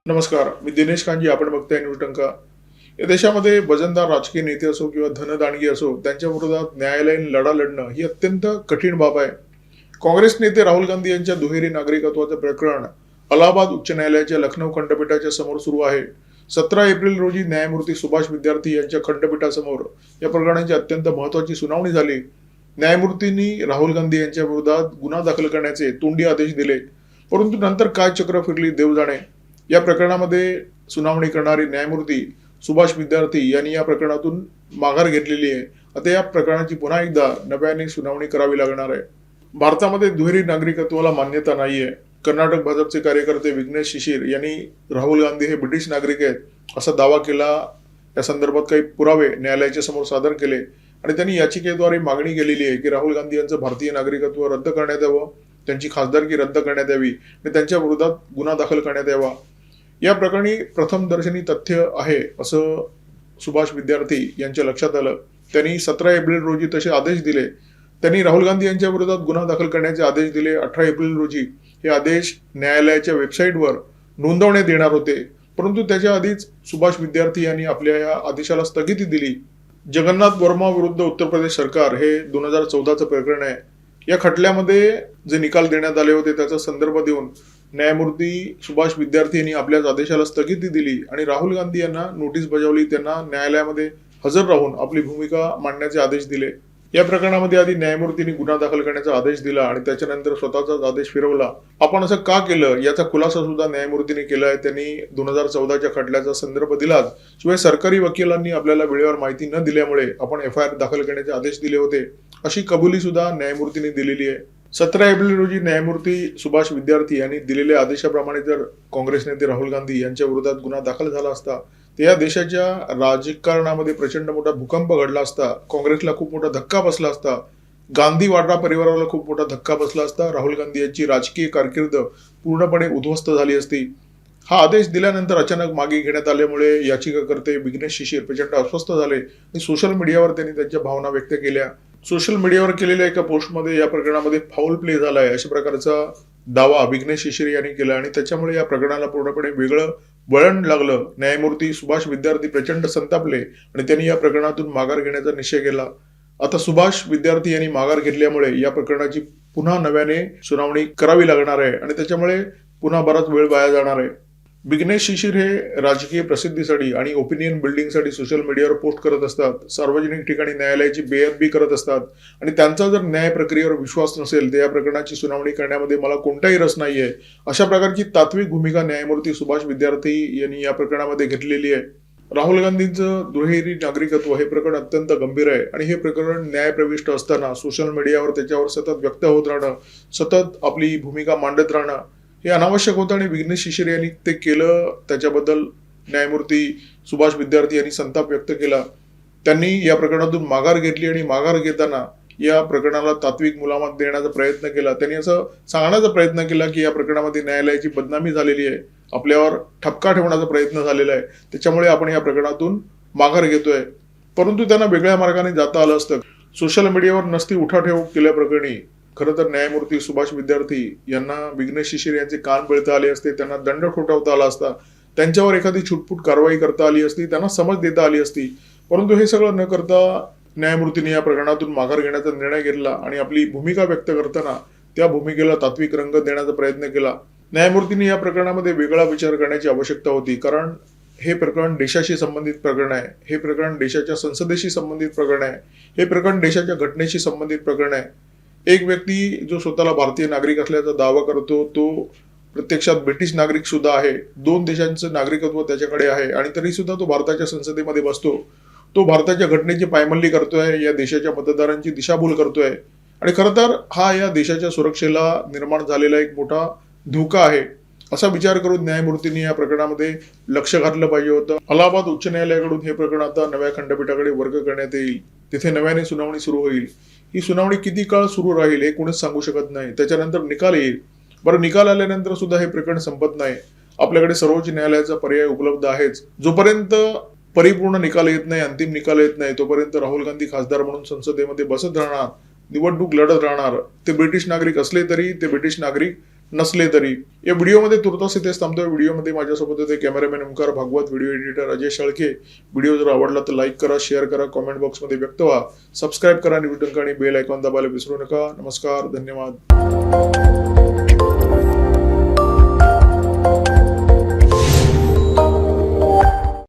नमस्कार, मी दिनेश कांजी. आपण बघताय न्यूज टंका. या देशामध्ये वजनदार राजकीय नेते असो किंवा धनदानगी असो, त्यांच्या विरोधात न्यायालयीन लढा लढणं ही अत्यंत कठीण बाब आहे. काँग्रेस नेते राहुल गांधी यांच्या दुहेरी नागरिकत्वाचं प्रकरण अलाहाबाद उच्च न्यायालयाच्या लखनौ खंडपीठाच्या समोर सुरू आहे. 17 एप्रिल रोजी न्यायमूर्ती सुभाष विद्यार्थी यांच्या खंडपीठासमोर या प्रकरणाची अत्यंत महत्त्वाची सुनावणी झाली. न्यायमूर्तींनी राहुल गांधी यांच्या विरोधात गुन्हा दाखल करण्याचे तोंडी आदेश दिले, परंतु नंतर काय चक्र फिरली देव जाणे. या प्रकरणामध्ये सुनावणी करणारे न्यायमूर्ती सुभाष विद्यार्थी यांनी या प्रकरणातून माघार घेतलेली आहे. आता या प्रकरणाची पुन्हा एकदा नव्याने सुनावणी करावी लागणार आहे. भारतामध्ये दुहेरी नागरिकत्वाला मान्यता नाहीये. कर्नाटक भाजपचे कार्यकर्ते विघ्नेश शिशिर यांनी राहुल गांधी हे ब्रिटिश नागरिक आहेत असा दावा केला. या संदर्भात काही पुरावे न्यायालयाच्या समोर सादर केले आणि त्यांनी याचिकेद्वारे मागणी केलेली आहे की राहुल गांधी यांचं भारतीय नागरिकत्व रद्द करण्यात यावं, त्यांची खासदारकी रद्द करण्यात यावी आणि त्यांच्या विरोधात गुन्हा दाखल करण्यात यावा. या प्रकरणी प्रथम दर्शनी तथ्य आहे असं सुभाष विद्यार्थी यांच्या लक्षात आलं. त्यांनी 17 एप्रिल रोजी तसे आदेश दिले. त्यांनी राहुल गांधी यांच्या विरोधात गुन्हा दाखल करण्याचे आदेश दिले. 18 एप्रिल रोजी हे आदेश न्यायालयाच्या वेबसाईटवर नोंदवण्यात येणार होते, परंतु त्याच्या आधीच सुभाष विद्यार्थी यांनी आपल्या या आदेशाला स्थगिती दिली. जगन्नाथ वर्मा विरुद्ध उत्तर प्रदेश सरकार हे 2014चं प्रकरण आहे. या खटल्यामध्ये जे निकाल देण्यात आले होते त्याचा संदर्भ देऊन न्यायमूर्ती सुभाष विद्यार्थी यांनी आपल्याच आदेशाला स्थगिती दिली आणि राहुल गांधी यांना नोटीस बजावली. त्यांना न्यायालयामध्ये हजर राहून आपली भूमिका मांडण्याचे आदेश दिले. या प्रकरणामध्ये आधी न्यायमूर्तींनी गुन्हा दाखल करण्याचा आदेश दिला आणि त्याच्यानंतर स्वतःचाच आदेश फिरवला. आपण असं का केलं याचा खुलासा सुद्धा न्यायमूर्तींनी केलाय. त्यांनी 2014च्या खटल्याचा संदर्भ दिलाच, शिवाय सरकारी वकिलांनी आपल्याला वेळेवर माहिती न दिल्यामुळे आपण FIR दाखल करण्याचे आदेश दिले होते अशी कबुली सुद्धा न्यायमूर्तींनी दिलेली आहे. 17 एप्रिल रोजी न्यायमूर्ती सुभाष विद्यार्थी यांनी दिलेल्या आदेशाप्रमाणे जर काँग्रेस नेते राहुल गांधी यांच्या विरोधात गुन्हा दाखल झाला असता तर या देशाच्या राजकारणामध्ये प्रचंड मोठा भूकंप घडला असता. काँग्रेसला खूप मोठा धक्का बसला असता. गांधी वाड्रा परिवाराला खूप मोठा धक्का बसला असता. राहुल गांधी यांची राजकीय कारकीर्द पूर्णपणे उद्ध्वस्त झाली असती. हा आदेश दिल्यानंतर अचानक मागे घेण्यात आल्यामुळे याचिकाकर्ते विघ्नेश शिशिर प्रचंड अस्वस्थ झाले आणि सोशल मीडियावर त्यांनी त्यांच्या भावना व्यक्त केल्या. सोशल मीडियावर केलेल्या एका पोस्टमध्ये या प्रकरणामध्ये फाऊल प्ले झालाय अशा प्रकारचा दावा विघ्नेश शिशिर यांनी केला आणि त्याच्यामुळे या प्रकरणाला पूर्णपणे वेगळं वळण लागलं. न्यायमूर्ती सुभाष विद्यार्थी प्रचंड संतापले आणि त्यांनी या प्रकरणातून माघार घेण्याचा निश्चय केला. आता सुभाष विद्यार्थी यांनी माघार घेतल्यामुळे या प्रकरणाची पुन्हा नव्याने सुनावणी करावी लागणार आहे आणि त्याच्यामुळे पुन्हा बराच वेळ वाया जाणार आहे. विघ्नेश शिशिर हे राजकीय प्रसिद्धीसाठी आणि ओपिनियन बिल्डिंगसाठी सोशल मीडियावर पोस्ट करत असतात. सार्वजनिक ठिकाणी न्यायालयाची बेअदबी करत असतात आणि त्यांचा जर न्याय प्रक्रियेवर विश्वास नसेल तर या प्रकरणाची सुनावणी करण्यामध्ये मला कोणताही रस नाहीये अशा प्रकारची तात्विक भूमिका न्यायमूर्ती सुभाष विद्यार्थी यांनी या प्रकरणामध्ये घेतलेली आहे. राहुल गांधींचं दुहेरी नागरिकत्व हे प्रकरण अत्यंत गंभीर आहे आणि हे प्रकरण न्यायप्रविष्ट असताना सोशल मीडियावर त्याच्यावर सतत व्यक्त होत राहणं, सतत आपली भूमिका मांडत राहणं हे अनावश्यक होतं आणि विघ्नेश शिशिर यांनी ते केलं. त्याच्याबद्दल न्यायमूर्ती सुभाष विद्यार्थी यांनी संताप व्यक्त केला. त्यांनी या प्रकरणातून माघार घेतली आणि माघार घेताना या प्रकरणाला तात्विक मुलामत देण्याचा प्रयत्न केला. त्यांनी असं सांगण्याचा प्रयत्न केला की या प्रकरणामध्ये न्यायालयाची बदनामी झालेली आहे, आपल्यावर ठपका ठेवण्याचा प्रयत्न झालेला आहे, त्याच्यामुळे आपण या प्रकरणातून माघार घेतोय. परंतु त्यांना वेगळ्या मार्गाने जाता आलं असतं. सोशल मीडियावर नसती उठाठेव केल्याप्रकरणी खरं तर न्यायमूर्ती सुभाष विद्यार्थी यांना विघ्नेश शिशिर यांचे कान पिळता आले असते, त्यांना दंड ठोठावता आला असता, त्यांच्यावर एखादी छुटपूट कारवाई करता आली असती, त्यांना समज देता आली असती. परंतु हे सगळं न करता न्यायमूर्तींनी या प्रकरणातून माघार घेण्याचा निर्णय घेतला आणि आपली भूमिका व्यक्त करताना त्या भूमिकेला तात्विक रंग देण्याचा प्रयत्न केला. न्यायमूर्तींनी या प्रकरणामध्ये वेगळा विचार करण्याची आवश्यकता होती, कारण हे प्रकरण देशाशी संबंधित प्रकरण आहे. हे प्रकरण देशाच्या संसदेशी संबंधित प्रकरण आहे. हे प्रकरण देशाच्या घटनेशी संबंधित प्रकरण आहे. एक व्यक्ती जो स्वतःला भारतीय नागरिक असल्याचा दावा करतो तो प्रत्यक्षात ब्रिटिश नागरिक सुद्धा आहे. 2 देशांचं नागरिकत्व त्याच्याकडे आहे आणि तरी सुद्धा तो भारताच्या संसदेमध्ये बसतो. तो भारताच्या घटनेची पायमल्ली करतोय, या देशाच्या मतदारांची दिशाभूल करतोय आणि खरं तर हा या देशाच्या सुरक्षेला निर्माण झालेला एक मोठा धोका आहे. असा विचार करून न्यायमूर्तींनी या प्रकरणामध्ये लक्ष घातलं पाहिजे होतं. अलाहाबाद उच्च न्यायालयाकडून हे प्रकरण आता नव्या खंडपीठाकडे वर्ग करण्यात येईल. तिथे नव्याने सुनावणी सुरू होईल. ही सुनावणी किती काळ सुरू राहील हे कोणीच सांगू शकत नाही. त्याच्यानंतर निकाल येईल. बरं, निकाल आल्यानंतर सुद्धा हे प्रकरण संपत नाही. आपल्याकडे सर्वोच्च न्यायालयाचा पर्याय उपलब्ध आहेच. जोपर्यंत परिपूर्ण निकाल येत नाही, अंतिम निकाल येत नाही, तोपर्यंत राहुल गांधी खासदार म्हणून संसदेमध्ये बसत राहणार, निवडणूक लढत राहणार. ते ब्रिटिश नागरिक असले तरी ते ब्रिटिश नागरिक नसले तरी. या व्हिडिओमध्ये तुर्तास इथेच थांबतोय. व्हिडिओमध्ये माझ्यासोबत होते cameraman Omkar Bhagwat, video editor Ajay Shalke. Video जर आवडला तर लाईक करा, शेअर करा, कॉमेंट बॉक्समध्ये व्यक्त व्हा, सबस्क्राईब करा, निवडून आणि बेल आयकॉन दाबायला विसरू नका. नमस्कार, धन्यवाद.